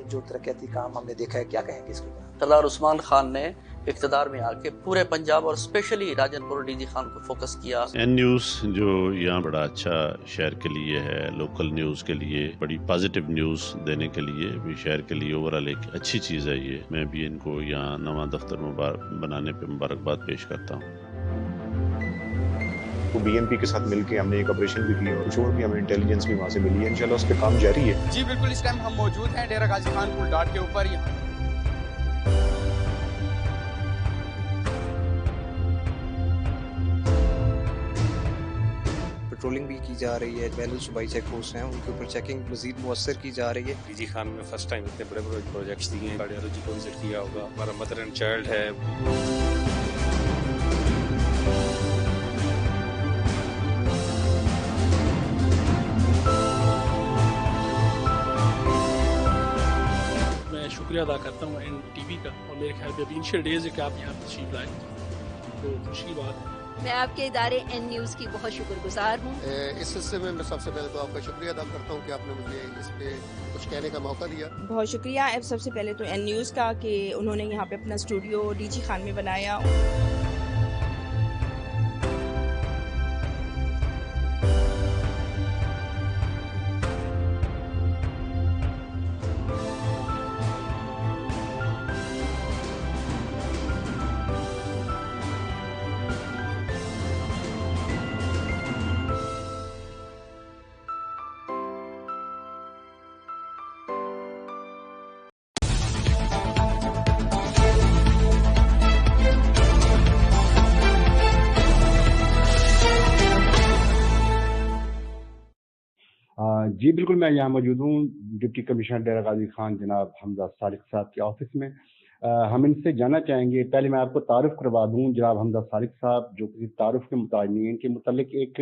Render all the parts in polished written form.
जो तरक्याती काम हमने देखा है, क्या कहेंगे इसके बारे में? सरदार उस्मान खान ने इक़्तिदार में आके पूरे पंजाब और स्पेशली राजनपुर डीजी खान को फोकस किया। एन न्यूज़ जो यहाँ बड़ा अच्छा शहर के लिए है, लोकल न्यूज़ के लिए बड़ी पॉजिटिव न्यूज़ देने के लिए भी शहर के लिए ओवरऑल एक अच्छी चीज़ है ये। मैं भी इनको यहाँ नवा दफ्तर बनाने पे मुबारकबाद पेश करता हूँ। तो बीएमपी के साथ मिलकर हमने एक ऑपरेशन भी किया और कुछ और भी हमें इंटेलिजेंस भी वहाँ से मिली है। इंशाल्लाह उस पर काम जारी है। जी बिल्कुल, इस टाइम हम मौजूद हैं डेरा गाजी खान पुल डाट के ऊपर। यहाँ पेट्रोलिंग भी की जा रही है, 42 सूबाई चेक पोस्ट हैं, उनके ऊपर चेकिंग मजीद मुअस्सर की जा रही है। डीजी खान में फर्स्ट टाइम इतने बड़े बड़े प्रोजेक्ट्स दिए हैं। कार्डियोलॉजी को विजिट किया होगा, हमारा मदर एंड चाइल्ड है। मैं शुक्रिया अदा करता हूँ NTV का, और मेरे ख्याल में अभी इनिशियल डेज है कि आप यहाँ तशरीफ लाए, तो खुशी की बात है। मैं आपके इदारे N न्यूज़ की बहुत शुक्रगुजार हूँ। इस सिलसिले में मैं सबसे पहले तो आपका शुक्रिया अदा करता हूँ कि आपने मुझे इस पे कुछ कहने का मौका दिया। बहुत शुक्रिया सबसे पहले तो N न्यूज़ का कि उन्होंने यहाँ पे अपना स्टूडियो डीजी खान में बनाया। जी बिल्कुल, मैं यहाँ मौजूद हूँ डिप्टी कमिश्नर डेरा गाजी खान जनाब हमजा सारिक साहब के ऑफिस में। हम इनसे जानना चाहेंगे, पहले मैं आपको तारुफ करवा दूँ। जनाब हमजा सारिक साहब जो किसी तारुफ के मुताबिक नहीं है, इनके मुतालिक एक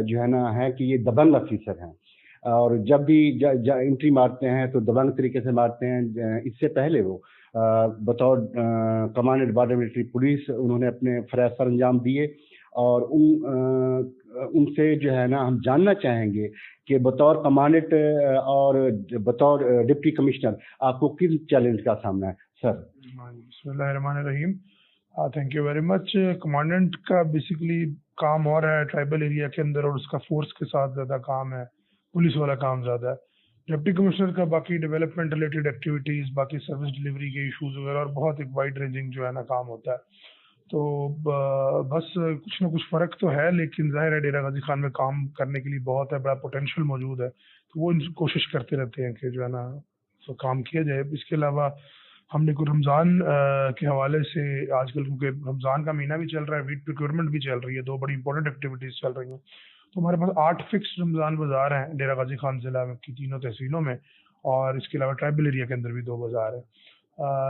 जो है ना है कि ये दबंग अफीसर हैं और जब भी एंट्री मारते हैं तो दबंग तरीके से मारते हैं। इससे पहले वो बतौर कमांडेंट बॉर्डर मिलिट्री पुलिस उन्होंने अपने फ़राइज़ सर अंजाम दिए और उनसे जो है ना हम जानना चाहेंगे कि बतौर कमांडेंट और बतौर डिप्टी कमिश्नर आपको किस चैलेंज का सामना है सर? बिस्मिल्लाहिर्रहमानिर्रहीम, thank you very much. Commandant का बेसिकली काम और है ट्राइबल एरिया के अंदर और उसका फोर्स के साथ ज़्यादा काम है, पुलिस वाला काम ज़्यादा है। डिप्टी कमिश्नर का बाकी डेवलपमेंट रिलेटेड एक्टिविटीज़, बाकी सर्विस डिलीवरी के इशूज़ वगैरह और बहुत एक वाइड रेंजिंग जो है ना काम होता है। तो बस कुछ ना कुछ फ़र्क तो है, लेकिन ज़ाहिर है डेरा गाजी खान में काम करने के लिए बहुत है, बड़ा पोटेंशियल मौजूद है। तो वो कोशिश करते रहते हैं कि जो है ना तो काम किया जाए। इसके अलावा हमने को रमज़ान के हवाले से आजकल, क्योंकि रमज़ान का महीना भी चल रहा है, वीट प्रोक्योरमेंट भी चल रही है, दो बड़ी इंपॉर्टेंट एक्टिविटीज़ चल रही हैं। तो हमारे पास 8 फिक्स रमज़ान बाज़ार हैं डेरा गाजी खान ज़िला की तीनों तहसीलों में, और इसके अलावा ट्राइबल एरिया के अंदर भी 2 बाज़ार हैं।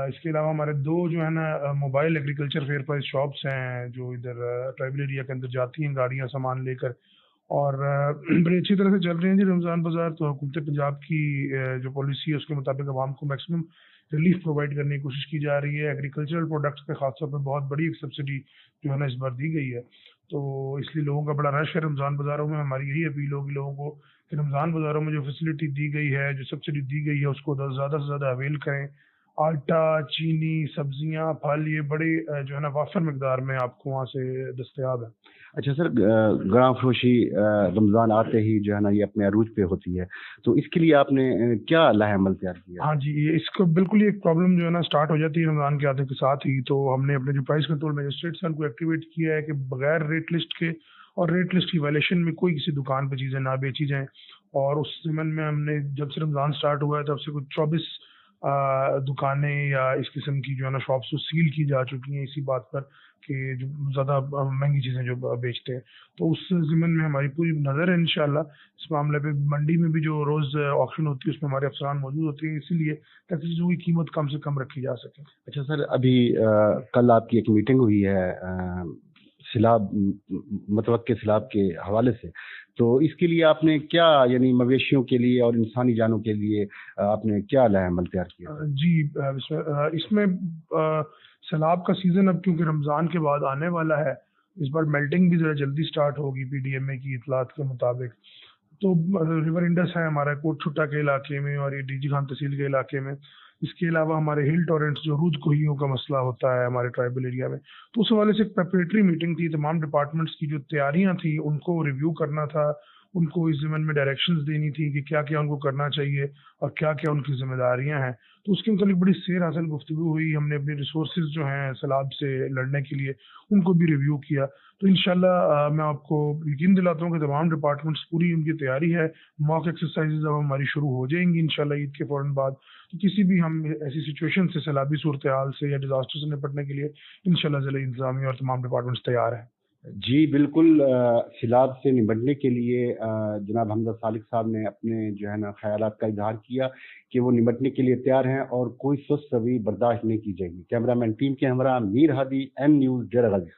इसके अलावा हमारे 2 जो है ना mobile agriculture fair price shops हैं जो इधर ट्राइबल एरिया के अंदर जाती हैं गाड़ियां सामान लेकर, और बड़ी अच्छी तरह से चल रही हैं जी रमज़ान बाज़ार। तो हुकूमत पंजाब की जो पॉलिसी है उसके मुताबिक आवाम को मैक्सिमम रिलीफ प्रोवाइड करने की कोशिश की जा रही है। एग्रीकल्चरल प्रोडक्ट्स पे खासतौर पर बहुत बड़ी एक सब्सिडी जो है ना इस बार दी गई है, तो इसलिए लोगों का बड़ा रश है रमज़ान बाज़ारों में। हमारी यही अपील होगी लोगों को कि रमज़ान बाज़ारों में जो फैसिलिटी दी गई है, जो सब्सिडी दी गई है, उसको ज़्यादा से ज़्यादा अवेल करें। आटा, चीनी, सब्जियां, फल ये बड़े जो है ना वाफर मकदार में आपको वहाँ से दस्तयाब है। अच्छा सर, ग्राम फरोशी रमज़ान आते ही जो है ना ये अपने अरूज पे होती है, तो इसके लिए आपने क्या लाहेअमल तैयार किया? हाँ जी, ये इसको बिल्कुल एक प्रॉब्लम जो है ना स्टार्ट हो जाती है रमज़ान के आते के साथ ही। तो हमने अपने जो प्राइस कंट्रोल मजिस्ट्रेट्स हैं उनको एक्टिवेट किया है कि बगैर रेट लिस्ट के और रेट लिस्ट की वायलेशन में कोई किसी दुकान पर चीज़ें ना बेची जाएँ। और उस ज़मन में हमने जब से रमज़ान स्टार्ट हुआ है तब से कुछ 24 दुकानें या इस किस्म की जो है ना शॉप्स तो सील की जा चुकी हैं इसी बात पर कि जो ज़्यादा महंगी चीज़ें जो बेचते हैं। तो उस ज़िम्मन में हमारी पूरी नज़र है इंशाल्लाह इस मामले पे। मंडी में भी जो रोज़ ऑक्शन होती है उसमें हमारे अफसरान मौजूद होते हैं, इसीलिए ताकि चीज़ों की कीमत कम से कम रखी जा सके। अच्छा सर, अभी कल आपकी एक मीटिंग हुई है सैलाब मतवक्के सैलाब के हवाले से, तो इसके लिए आपने क्या यानी मवेशियों के लिए और इंसानी जानों के लिए आपने क्या लाहेअमल तैयार किया? जी, इसमें सैलाब का सीज़न अब क्योंकि रमज़ान के बाद आने वाला है, इस बार मेल्टिंग भी ज़रा जल्दी स्टार्ट होगी PDMA की इतलात के मुताबिक। तो रिवर इंडस है हमारा कोट छुट्टा के इलाके में और ये डीजी खान तहसील के इलाके में। इसके अलावा हमारे हिल टॉरेंट्स जो रूद कोहियों का मसला होता है हमारे ट्राइबल एरिया में, तो उस हवाले से एक प्रेपरेटरी मीटिंग थी। तमाम डिपार्टमेंट्स की जो तैयारियां थी उनको रिव्यू करना था, उनको इस ज़मन में डायरेक्शंस देनी थी कि क्या क्या उनको करना चाहिए और क्या क्या उनकी जिम्मेदारियां हैं। तो उसके मतलब बड़ी सैर हासिल गुफ्तगू हुई। हमने अपने रिसोर्सेज जो हैं सैलाब से लड़ने के लिए उनको भी रिव्यू किया। तो इंशाल्लाह मैं आपको यकीन दिलाता हूँ कि तमाम डिपार्टमेंट्स पूरी उनकी तैयारी है। मॉक एक्सरसाइजेज अब हमारी शुरू हो जाएंगी इंशाल्लाह ईद के फौरन बाद। तो किसी भी हम ऐसी सिचुएशन से, सैलाबी सूरत हाल से या डिजास्टर से निपटने के लिए इंशाल्लाह ज़िला इंतजामिया और तमाम डिपार्टमेंट्स तैयार हैं। जी बिल्कुल, सैलाब से निपटने के लिए जनाब हमजा सालिक साहब ने अपने जो है ना ख्यालात का इजहार किया कि वो निपटने के लिए तैयार हैं और कोई सुस्त रवि बर्दाश्त नहीं की जाएगी। कैमरामैन टीम के हमरा मीर हादी, एन न्यूज़, डेरा गाजी।